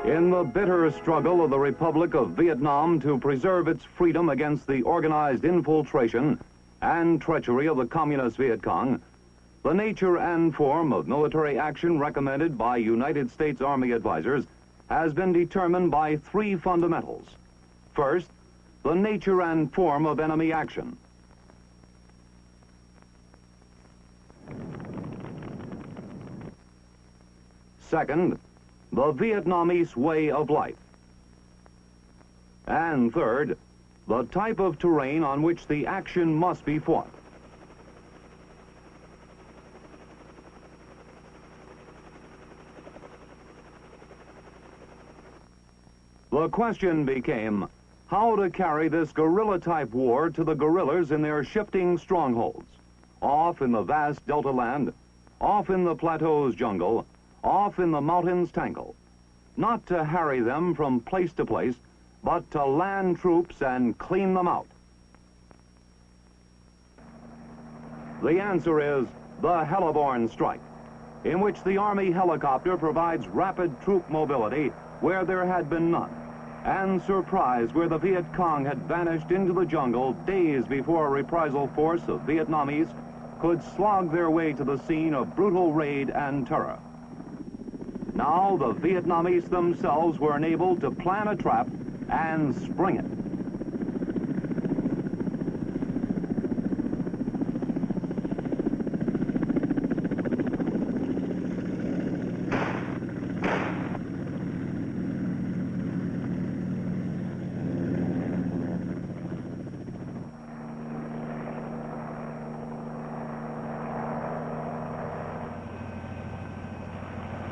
In the bitter struggle of the Republic of Vietnam to preserve its freedom against the organized infiltration and treachery of the Communist Viet Cong, the nature and form of military action recommended by United States Army advisors has been determined by three fundamentals. First, the nature and form of enemy action. Second, the Vietnamese way of life. And third, the type of terrain on which the action must be fought. The question became how to carry this guerrilla-type war to the guerrillas in their shifting strongholds, off in the vast delta land, off in the plateau's jungle, off in the mountains' tangle, not to harry them from place to place, but to land troops and clean them out. The answer is the heliborne strike, in which the Army helicopter provides rapid troop mobility where there had been none, and surprise where the Viet Cong had vanished into the jungle days before a reprisal force of Vietnamese could slog their way to the scene of brutal raid and terror. Now the Vietnamese themselves were enabled to plan a trap and spring it.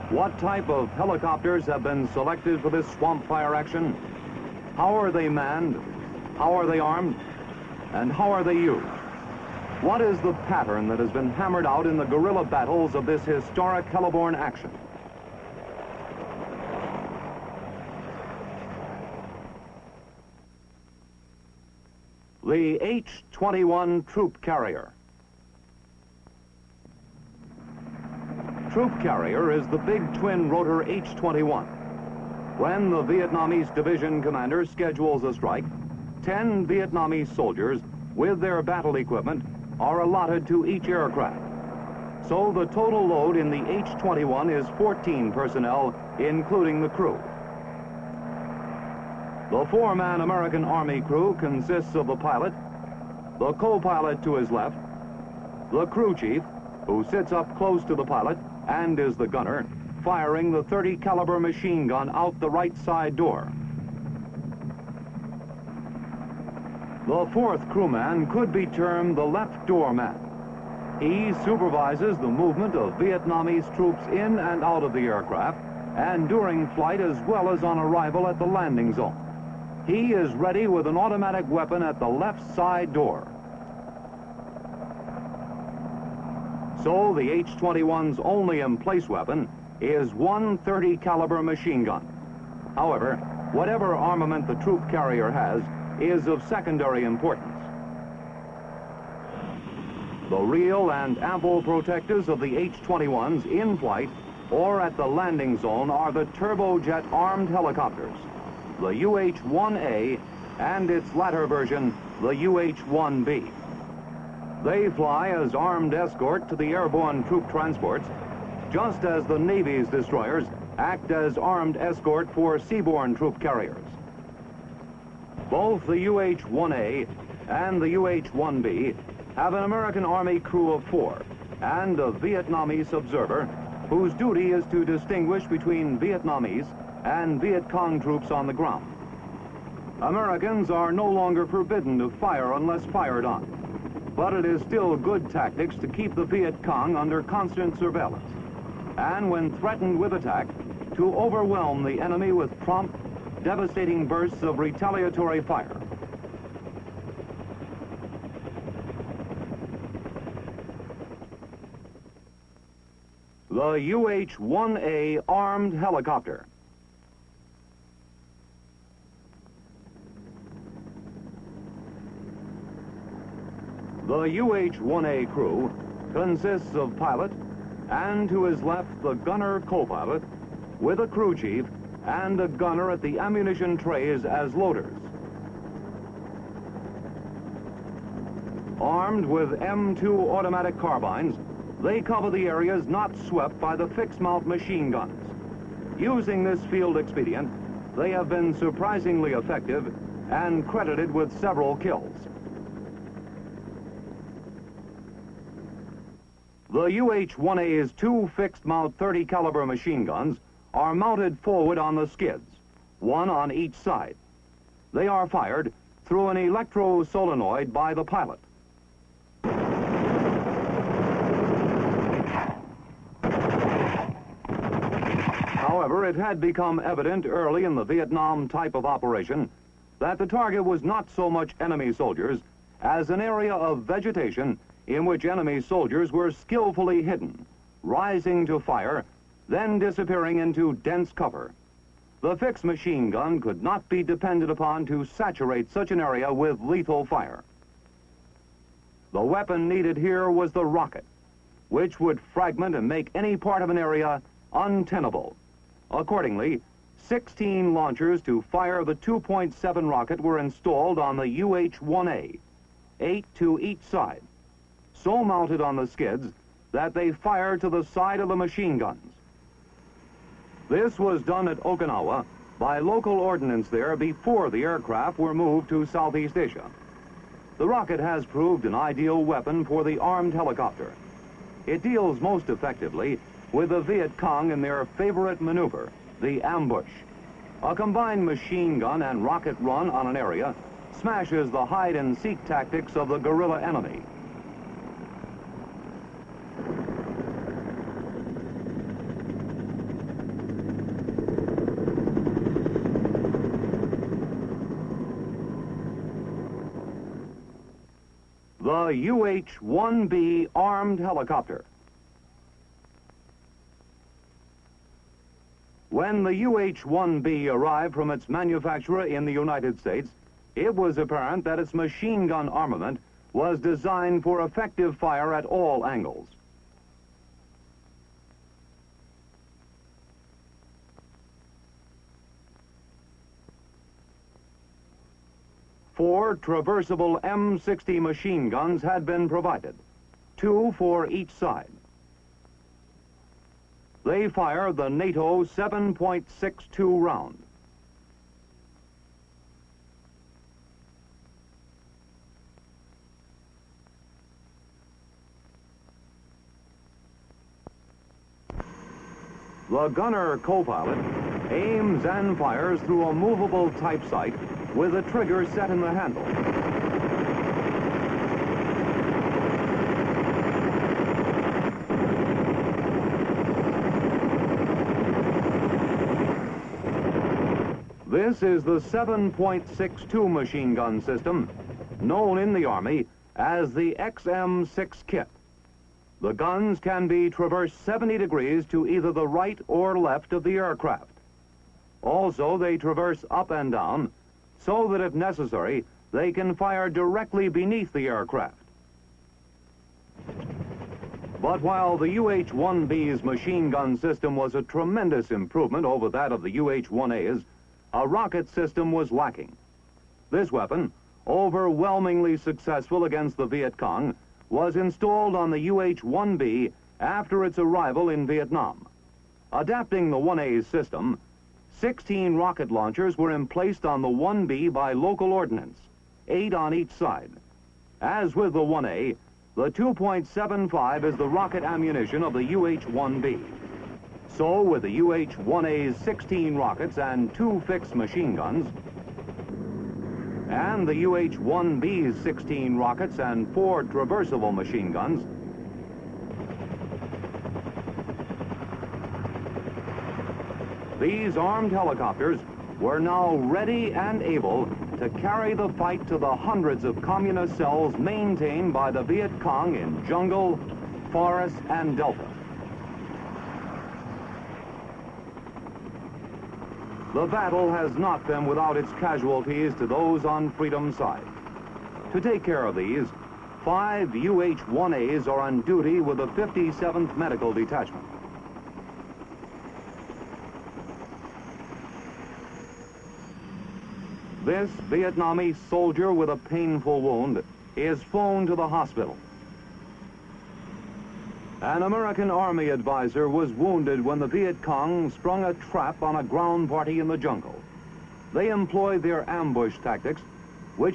What type of helicopters have been selected for this swamp fire action? How are they manned? How are they armed? And how are they used? What is the pattern that has been hammered out in the guerrilla battles of this historic heliborne action? The H-21 troop carrier. Troop carrier is the big twin-rotor H-21. When the Vietnamese division commander schedules a strike, 10 Vietnamese soldiers with their battle equipment are allotted to each aircraft. So the total load in the H-21 is 14 personnel, including the crew. The four-man American Army crew consists of the pilot, the co-pilot to his left, the crew chief, who sits up close to the pilot and is the gunner, firing the .30 caliber machine gun out the right side door. The fourth crewman could be termed the left door man. He supervises the movement of Vietnamese troops in and out of the aircraft and during flight as well as on arrival at the landing zone. He is ready with an automatic weapon at the left side door. So the H-21's only in-place weapon is one .30 caliber machine gun. However, whatever armament the troop carrier has is of secondary importance. The real and ample protectors of the H-21s in flight or at the landing zone are the turbojet armed helicopters, the UH-1A and its latter version, the UH-1B. They fly as armed escort to the airborne troop transports, just as the Navy's destroyers act as armed escort for seaborne troop carriers. Both the UH-1A and the UH-1B have an American Army crew of 4 and a Vietnamese observer whose duty is to distinguish between Vietnamese and Viet Cong troops on the ground. Americans are no longer forbidden to fire unless fired on, but it is still good tactics to keep the Viet Cong under constant surveillance, and when threatened with attack, to overwhelm the enemy with prompt, devastating bursts of retaliatory fire. The UH-1A armed helicopter. The UH-1A crew consists of pilot and to his left the gunner co-pilot with a crew chief and a gunner at the ammunition trays as loaders. Armed with M2 automatic carbines, they cover the areas not swept by the fixed-mount machine guns. Using this field expedient, they have been surprisingly effective and credited with several kills. The UH-1A's two fixed-mount 30 caliber machine guns are mounted forward on the skids, one on each side. They are fired through an electro-solenoid by the pilot. However, it had become evident early in the Vietnam type of operation that the target was not so much enemy soldiers as an area of vegetation in which enemy soldiers were skillfully hidden, rising to fire, then disappearing into dense cover. The fixed machine gun could not be depended upon to saturate such an area with lethal fire. The weapon needed here was the rocket, which would fragment and make any part of an area untenable. Accordingly, 16 launchers to fire the 2.7 rocket were installed on the UH-1A, 8 to each side, so mounted on the skids that they fire to the side of the machine guns. This was done at Okinawa by local ordnance there before the aircraft were moved to Southeast Asia. The rocket has proved an ideal weapon for the armed helicopter. It deals most effectively with the Viet Cong in their favorite maneuver, the ambush. A combined machine gun and rocket run on an area smashes the hide-and-seek tactics of the guerrilla enemy. The UH-1B armed helicopter. When the UH-1B arrived from its manufacturer in the United States, it was apparent that its machine gun armament was designed for effective fire at all angles. Four traversable M60 machine guns had been provided, 2 for each side. They fire the NATO 7.62 round. The gunner co-pilot aims and fires through a movable type sight with a trigger set in the handle. This is the 7.62 machine gun system, known in the Army as the XM6 kit. The guns can be traversed 70 degrees to either the right or left of the aircraft. Also, they traverse up and down, so that if necessary, they can fire directly beneath the aircraft. But while the UH-1B's machine gun system was a tremendous improvement over that of the UH-1A's, a rocket system was lacking. This weapon, overwhelmingly successful against the Viet Cong, was installed on the UH-1B after its arrival in Vietnam. Adapting the 1A's system, 16 rocket launchers were emplaced on the 1B by local ordnance, 8 on each side. As with the 1A, the 2.75 is the rocket ammunition of the UH-1B. So with the UH-1A's 16 rockets and 2 fixed machine guns, and the UH-1B's 16 rockets and 4 traversable machine guns, these armed helicopters were now ready and able to carry the fight to the hundreds of communist cells maintained by the Viet Cong in jungle, forest, and delta. The battle has not been without its casualties to those on freedom's side. To take care of these, 5 UH-1As are on duty with the 57th Medical Detachment. This Vietnamese soldier with a painful wound is flown to the hospital. An American Army advisor was wounded when the Viet Cong sprung a trap on a ground party in the jungle. They employed their ambush tactics, which is